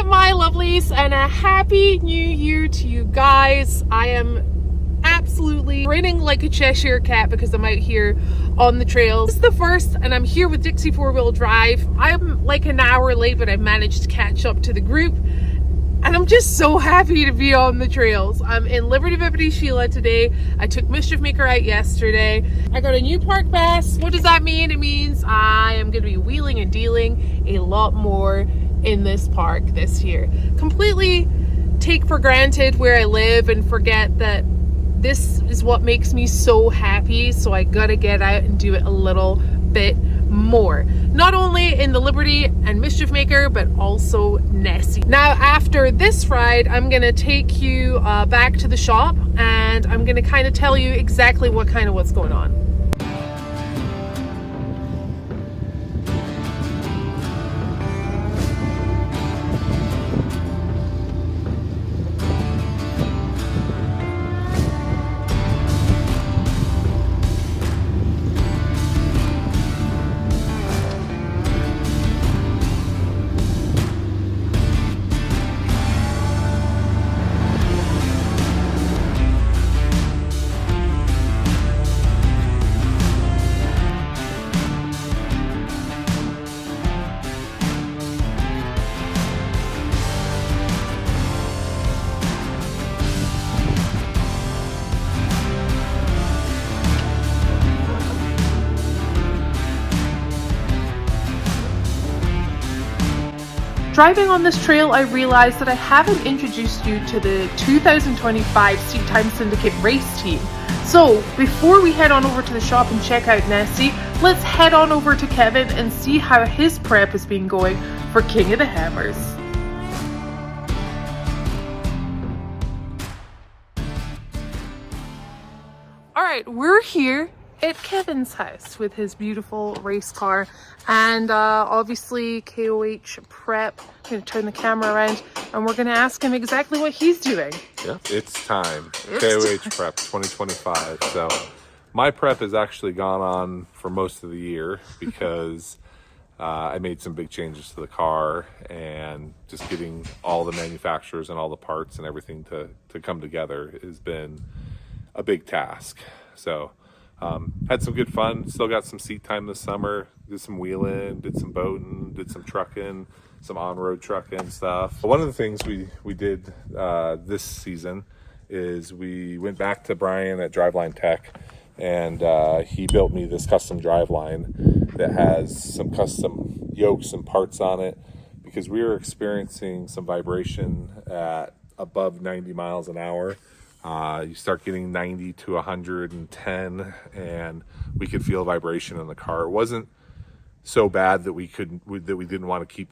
my lovelies, and a happy new year to you guys. I am absolutely grinning like a Cheshire cat because I'm out here on the trails. This is the first, and I'm here with Dixie 4-wheel drive. I'm like an hour late, but I managed to catch up to the group, and I'm just so happy to be on the trails. I'm in Liberty Bibbidi Sheila today. I took Mischief Maker out yesterday. I got a new park pass. What does that mean? It means I am going to be wheeling and dealing a lot more in this park this year. Completely take for granted where I live and forget that this is what makes me so happy, so I gotta get out and do it a little bit more. Not only in the Liberty and Mischief Maker, but also Nessie. Now after this ride, I'm gonna take you back to the shop, and I'm gonna kind of tell you exactly what's going on. Driving on this trail, I realized that I haven't introduced you to the 2025 Seat Time Syndicate race team. So before we head on over to the shop and check out Nessie, let's head on over to Kevin and see how his prep has been going for King of the Hammers. Alright, we're here at Kevin's house with his beautiful race car, and obviously KOH prep. I'm going to turn the camera around and we're going to ask him exactly what he's doing. Yeah, it's time. KOH prep 2025. So my prep has actually gone on for most of the year because I made some big changes to the car, and just getting all the manufacturers and all the parts and everything to come together has been a big task. So had some good fun. Still got some seat time this summer. Did some wheeling, did some boating, did some trucking, some on-road trucking stuff. One of the things we did this season is we went back to Brian at Driveline Tech, and he built me this custom driveline that has some custom yokes and parts on it, because we were experiencing some vibration at above 90 miles an hour. You start getting 90 to 110, and we could feel vibration in the car. It wasn't so bad that we didn't want to keep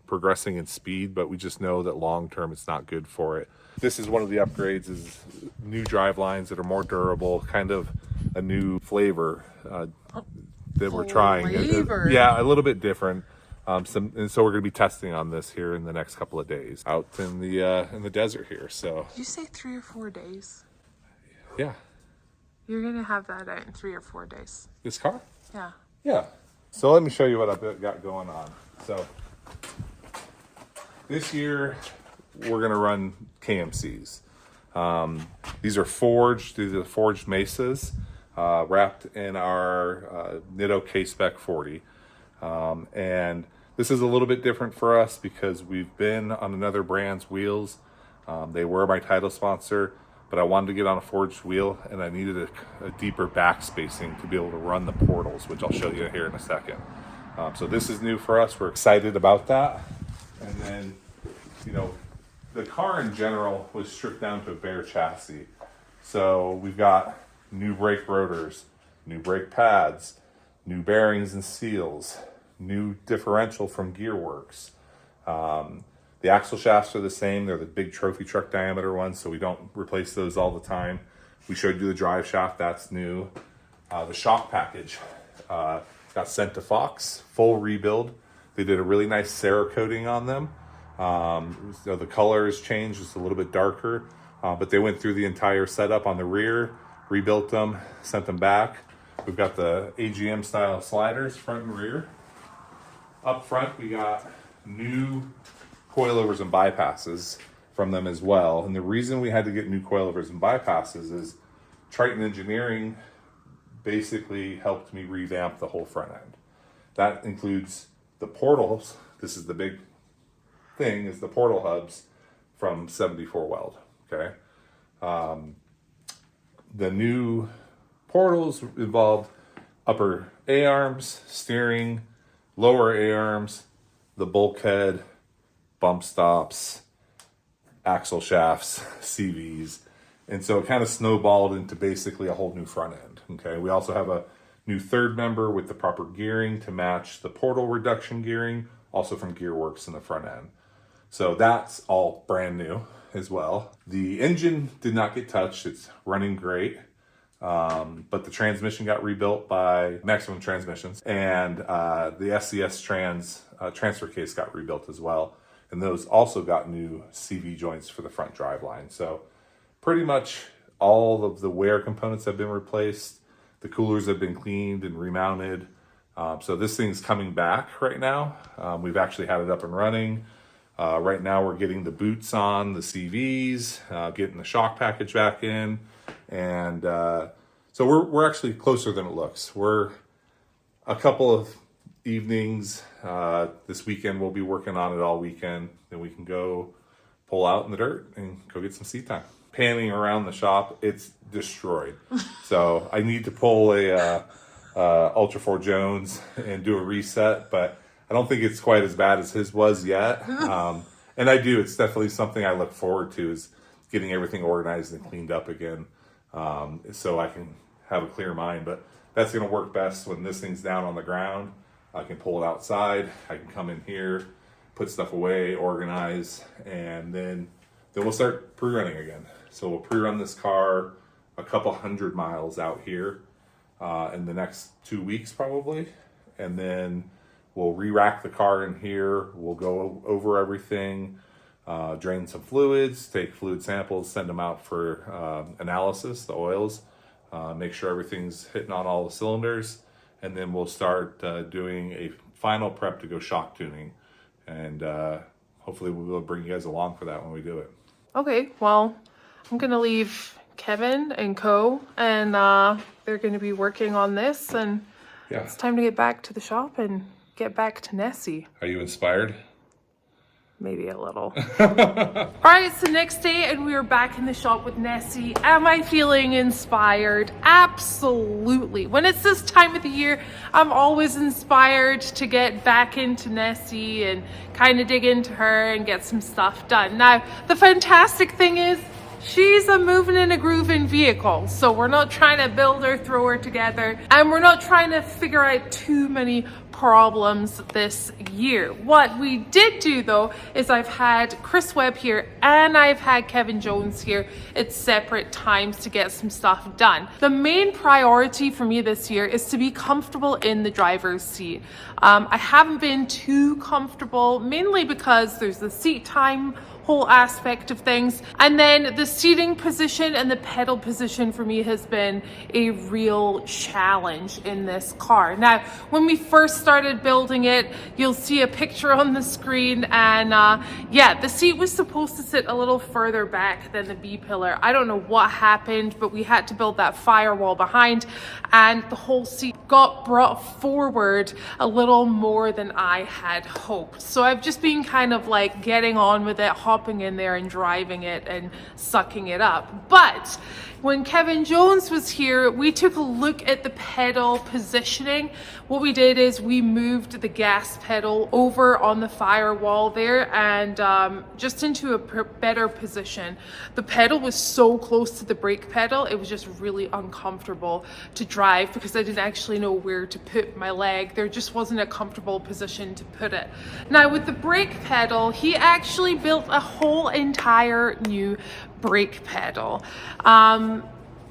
progressing in speed, but we just know that long term it's not good for it. This is one of the upgrades, is new drive lines that are more durable, kind of a new flavor that we're trying. Yeah, a little bit different. And so we're going to be testing on this here in the next couple of days out in the desert here. So Did you say 3 or 4 days? Yeah. You're going to have that out in 3 or 4 days. This car? Yeah. Yeah. So let me show you what I've got going on. So this year we're going to run KMCs. These are forged. These are forged mesas wrapped in our Nitto K-Spec 40. And this is a little bit different for us because we've been on another brand's wheels. They were my title sponsor, but I wanted to get on a forged wheel, and I needed a deeper back spacing to be able to run the portals, which I'll show you here in a second. So this is new for us. We're excited about that. And then, the car in general was stripped down to a bare chassis. So we've got new brake rotors, new brake pads, new bearings and seals, new differential from Gearworks. The axle shafts are the same. They're the big trophy truck diameter ones, so we don't replace those all the time. We showed you the drive shaft, that's new. The shock package got sent to Fox, full rebuild. They did a really nice Cerakoting on them. The color has changed, it's a little bit darker, but they went through the entire setup on the rear, rebuilt them, sent them back. We've got the AGM style sliders, front and rear. Up front, we got new coilovers and bypasses from them as well. And the reason we had to get new coilovers and bypasses is Triton Engineering basically helped me revamp the whole front end. That includes the portals. This is the big thing, is the portal hubs from 74 Weld, okay? The new portals involved upper A-arms, steering, lower A-arms, the bulkhead, bump stops, axle shafts, CVs. And so it kind of snowballed into basically a whole new front end, okay? We also have a new third member with the proper gearing to match the portal reduction gearing, also from Gearworks in the front end. So that's all brand new as well. The engine did not get touched. It's running great. But the transmission got rebuilt by Maximum Transmissions, and the SCS transfer case got rebuilt as well. And those also got new CV joints for the front drive line. So pretty much all of the wear components have been replaced. The coolers have been cleaned and remounted. So this thing's coming back right now. We've actually had it up and running. Right now we're getting the boots on, the CVs, getting the shock package back in. And so we're actually closer than it looks. We're a couple of evenings this weekend. We'll be working on it all weekend. Then we can go pull out in the dirt and go get some seat time. Panning around the shop, it's destroyed. So I need to pull a Ultra 4 Jones and do a reset, but I don't think it's quite as bad as his was yet. And I do. It's definitely something I look forward to, is getting everything organized and cleaned up again, so I can have a clear mind. But that's going to work best when this thing's down on the ground. I can pull it outside. I can come in here, put stuff away, organize, and then we'll start pre-running again. So we'll pre-run this car a couple 100 miles out here in the next 2 weeks probably. And then we'll re-rack the car in here. We'll go over everything, drain some fluids, take fluid samples, send them out for analysis, the oils, make sure everything's hitting on all the cylinders. And then we'll start doing a final prep to go shock tuning. And hopefully we'll be able to bring you guys along for that when we do it. Okay, well, I'm gonna leave Kevin and Co. and they're gonna be working on this, and it's time to get back to the shop and get back to Nessie. Are you inspired? Maybe a little. All right, it's the next day and we are back in the shop with Nessie. Am I feeling inspired? Absolutely. When it's this time of the year, I'm always inspired to get back into Nessie and kind of dig into her and get some stuff done. Now, the fantastic thing is, she's a moving and a grooving vehicle, so we're not trying to build her, throw her together, and we're not trying to figure out too many problems this year. What we did do though is I've had Chris Webb here and I've had Kevin Jones here at separate times to get some stuff done. The main priority for me this year is to be comfortable in the driver's seat. I haven't been too comfortable, mainly because there's the seat time whole aspect of things, and then the seating position and the pedal position for me has been a real challenge in this car. Now, when we first started building it, you'll see a picture on the screen, and yeah, the seat was supposed to sit a little further back than the B-pillar. I don't know what happened, but we had to build that firewall behind, and the whole seat got brought forward a little more than I had hoped. So I've just been kind of like getting on with it, hopping in there and driving it and sucking it up. But when Kevin Jones was here, we took a look at the pedal positioning. What we did is we moved the gas pedal over on the firewall there and just into a better position. The pedal was so close to the brake pedal, it was just really uncomfortable to drive because I didn't actually know where to put my leg. There just wasn't a comfortable position to put it. Now with the brake pedal, he actually built a whole entire new brake pedal.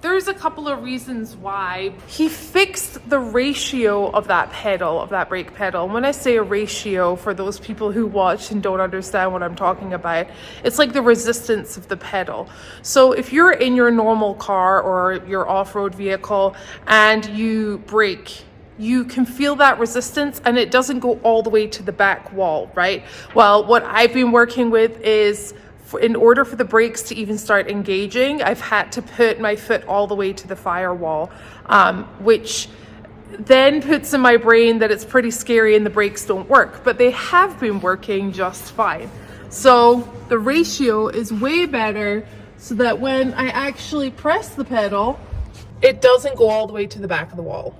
There's a couple of reasons why. He fixed the ratio of that pedal, of that brake pedal. And when I say a ratio, for those people who watch and don't understand what I'm talking about, it's like the resistance of the pedal. So if you're in your normal car or your off-road vehicle and you brake, you can feel that resistance and it doesn't go all the way to the back wall, right? Well, what I've been working with is in order for the brakes to even start engaging, I've had to put my foot all the way to the firewall, which then puts in my brain that it's pretty scary and the brakes don't work, but they have been working just fine. So the ratio is way better so that when I actually press the pedal, it doesn't go all the way to the back of the wall,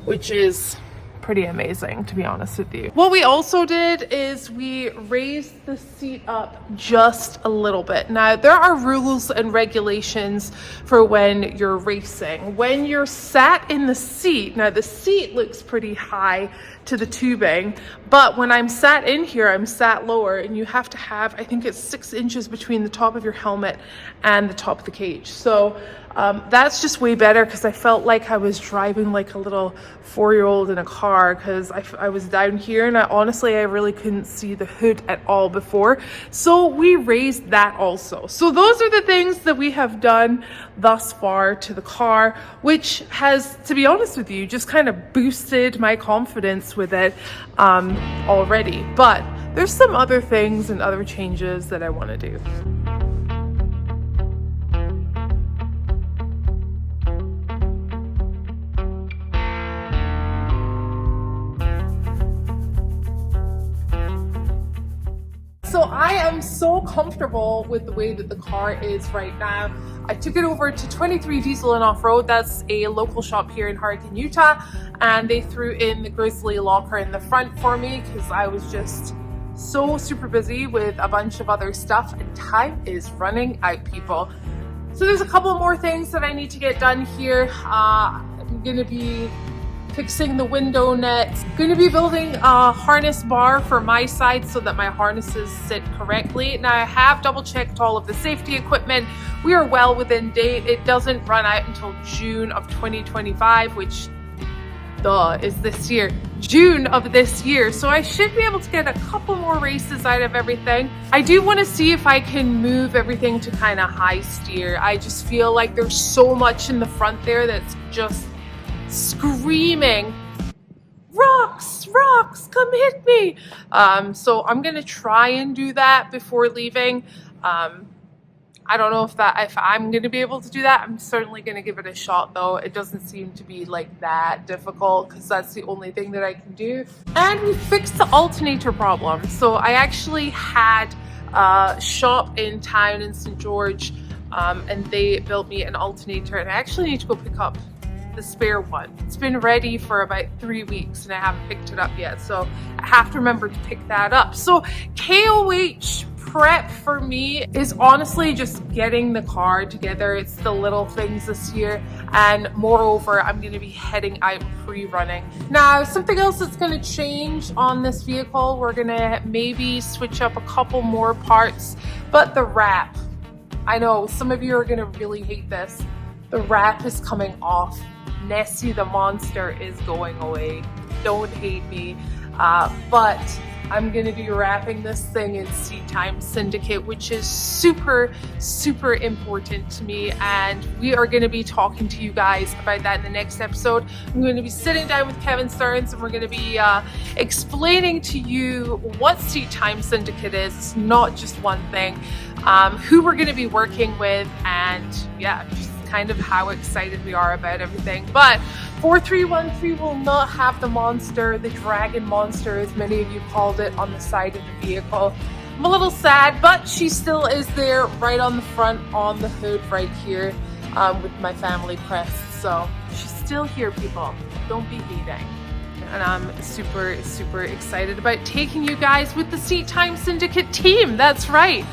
which is pretty amazing, to be honest with you. What we also did is we raised the seat up just a little bit. Now, there are rules and regulations for when you're racing. When you're sat in the seat, now the seat looks pretty high to the tubing, but when I'm sat in here, I'm sat lower, and you have to have, I think it's 6 inches between the top of your helmet and the top of the cage. So that's just way better, because I felt like I was driving like a little 4-year-old in a car, because I was down here and honestly I really couldn't see the hood at all before. So we raised that also. So those are the things that we have done thus far to the car, which has, to be honest with you, just kind of boosted my confidence with it already. But there's some other things and other changes that I want to do. So I am so comfortable with the way that the car is right now. I took it over to 23 Diesel and Off-Road. That's a local shop here in Hurricane, Utah. And they threw in the Grizzly locker in the front for me because I was just so super busy with a bunch of other stuff and time is running out, people. So there's a couple more things that I need to get done here. I'm gonna be fixing the window nets. Going to be building a harness bar for my side so that my harnesses sit correctly. Now I have double checked all of the safety equipment. We are well within date. It doesn't run out until June of 2025, which is this year. June of this year. So I should be able to get a couple more races out of everything. I do want to see if I can move everything to kind of high steer. I just feel like there's so much in the front there that's just screaming, rocks, rocks, come hit me. So I'm gonna try and do that before leaving. I don't know if I'm gonna be able to do that. I'm certainly gonna give it a shot though. It doesn't seem to be like that difficult because that's the only thing that I can do. And we fixed the alternator problem. So I actually had a shop in town in St. George and they built me an alternator, and I actually need to go pick up the spare one. It's been ready for about 3 weeks and I haven't picked it up yet, so I have to remember to pick that up. So KOH prep for me is honestly just getting the car together. It's the little things this year, and moreover I'm going to be heading out pre-running. Now something else that's going to change on this vehicle, we're going to maybe switch up a couple more parts, but the wrap, I know some of you are going to really hate this, the wrap is coming off. Nessie the monster is going away. Don't hate me. But I'm going to be wrapping this thing in Seat Time Syndicate, which is super, super important to me. And we are going to be talking to you guys about that in the next episode. I'm going to be sitting down with Kevin Stearns and we're going to be explaining to you what Seat Time Syndicate is. It's not just one thing. Who we're going to be working with, and yeah, just kind of how excited we are about everything. But 4313 will not have the monster, the dragon monster as many of you called it, on the side of the vehicle. I'm a little sad, but she still is there right on the front, on the hood right here with my family crest. So she's still here, people. Don't be hating. And I'm super, super excited about taking you guys with the Seat Time Syndicate team. That's right.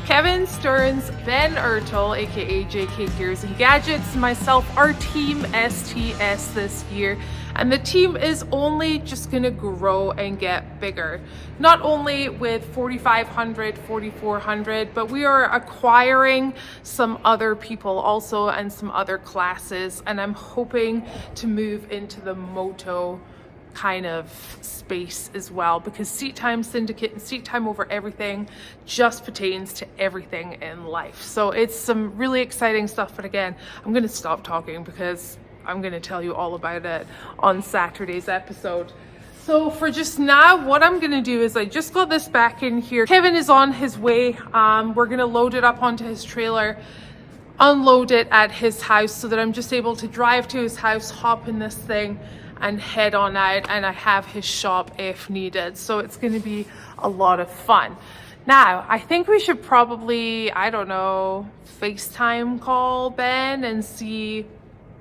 Kevin Stearns, Ben Ertel, aka JK Gears and Gadgets, myself, our team STS this year. And the team is only just gonna grow and get bigger. Not only with 4500, 4400, but we are acquiring some other people also and some other classes. And I'm hoping to move into the moto kind of space as well, because Seat Time Syndicate and Seat Time Over Everything just pertains to everything in life. So it's some really exciting stuff. But again, I'm going to stop talking because I'm going to tell you all about it on Saturday's episode. So for just now, what I'm going to do is I just got this back in here. Kevin is on his way. We're going to load it up onto his trailer, unload it at his house so that I'm just able to drive to his house, hop in this thing and head on out, and I have his shop if needed. So it's going to be a lot of fun. Now, I think we should probably, I don't know, FaceTime call Ben and see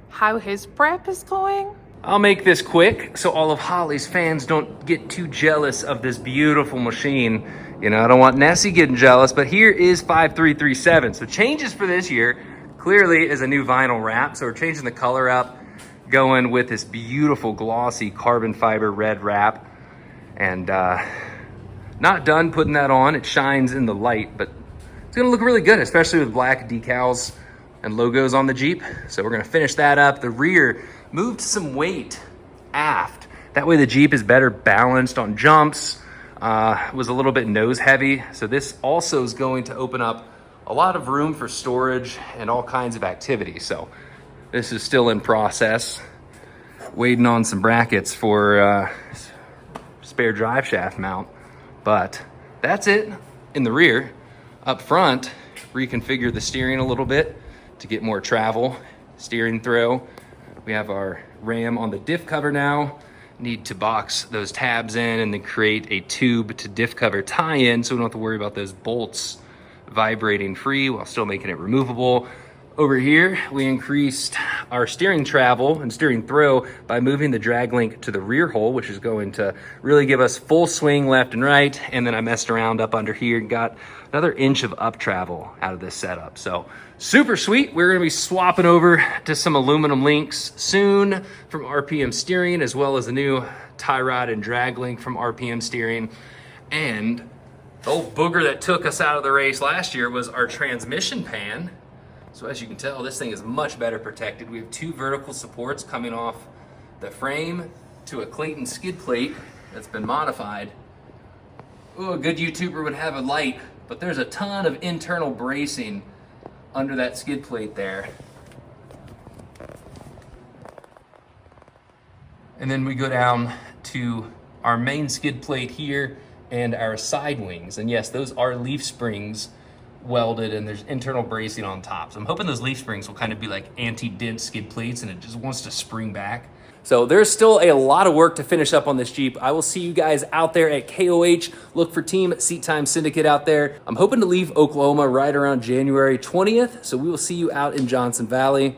how his prep is going. I'll make this quick so all of Hollie's fans don't get too jealous of this beautiful machine. You know, I don't want Nessie getting jealous, but here is 5337. So changes for this year clearly is a new vinyl wrap. So we're changing the color up, going with this beautiful glossy carbon fiber red wrap. And not done putting that on. It shines in the light, but it's gonna look really good, especially with black decals and logos on the Jeep. So we're gonna finish that up. The rear moved some weight aft. That way the Jeep is better balanced on jumps. Was a little bit nose heavy. So this also is going to open up a lot of room for storage and all kinds of activity. So this is still in process. Waiting on some brackets for spare drive shaft mount. But that's it in the rear. Up front, reconfigure the steering a little bit to get more travel. Steering throw. We have our ram on the diff cover now. Need to box those tabs in and then create a tube to diff cover tie-in so we don't have to worry about those bolts vibrating free while still making it removable. Over here, we increased our steering travel and steering throw by moving the drag link to the rear hole, which is going to really give us full swing left and right. And then I messed around up under here and got another inch of up travel out of this setup. So super sweet. We're gonna be swapping over to some aluminum links soon from RPM Steering, as well as a new tie rod and drag link from RPM Steering. And the old booger that took us out of the race last year was our transmission pan. So as you can tell, this thing is much better protected. We have two vertical supports coming off the frame to a Clayton skid plate that's been modified. Ooh, a good YouTuber would have a light, but there's a ton of internal bracing under that skid plate there. And then we go down to our main skid plate here and our side wings. And yes, those are leaf springs welded, and there's internal bracing on top. So I'm hoping those leaf springs will kind of be like anti-dent skid plates and it just wants to spring back. So there's still a lot of work to finish up on this Jeep. I will see you guys out there at KOH. Look for Team Seat Time Syndicate out there. I'm hoping to leave Oklahoma right around January 20th. So we will see you out in Johnson Valley.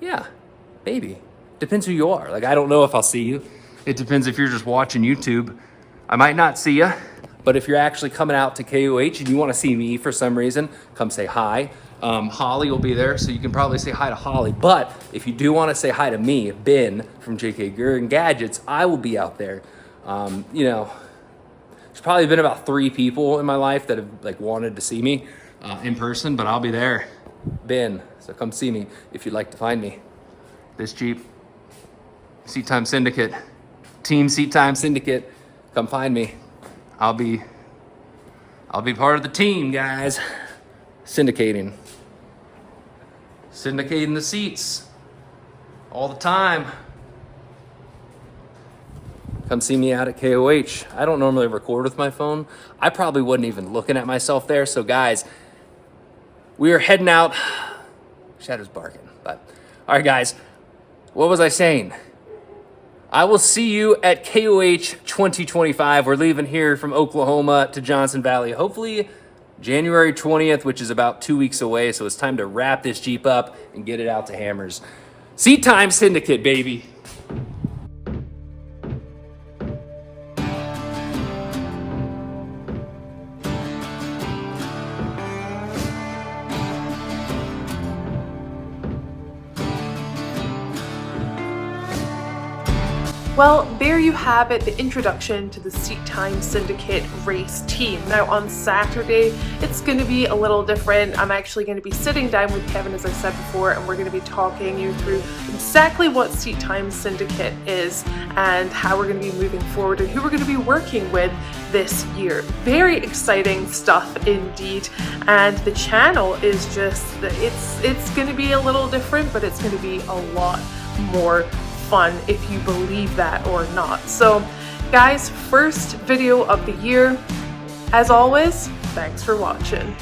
Yeah, maybe. Depends who you are. Like, I don't know if I'll see you. It depends if you're just watching YouTube. I might not see you. But if you're actually coming out to KOH and you want to see me for some reason, come say hi. Hollie will be there, so you can probably say hi to Hollie. But if you do want to say hi to me, Ben from JK Gear and Gadgets, I will be out there. You know, there's probably been about 3 people in my life that have like wanted to see me in person, but I'll be there. Ben, so come see me if you'd like to find me. This Jeep, Seat Time Syndicate, Team Seat Time Syndicate, come find me. I'll be part of the team, guys. Syndicating the seats all the time. Come see me out at KOH. I don't normally record with my phone. I probably wasn't even looking at myself there. So guys, we are heading out. Shadow's barking, but all right, guys, what was I saying? I will see you at KOH 2025. We're leaving here from Oklahoma to Johnson Valley. Hopefully January 20th, which is about 2 weeks away. So it's time to wrap this Jeep up and get it out to Hammers. Seat Time Syndicate, baby. Well, there you have it, the introduction to the Seat Time Syndicate race team. Now on Saturday, it's going to be a little different. I'm actually going to be sitting down with Kevin, as I said before, and we're going to be talking you through exactly what Seat Time Syndicate is and how we're going to be moving forward and who we're going to be working with this year. Very exciting stuff indeed, and the channel is just, it's going to be a little different, but it's going to be a lot more fun if you believe that or not. So guys, first video of the year. As always, thanks for watching.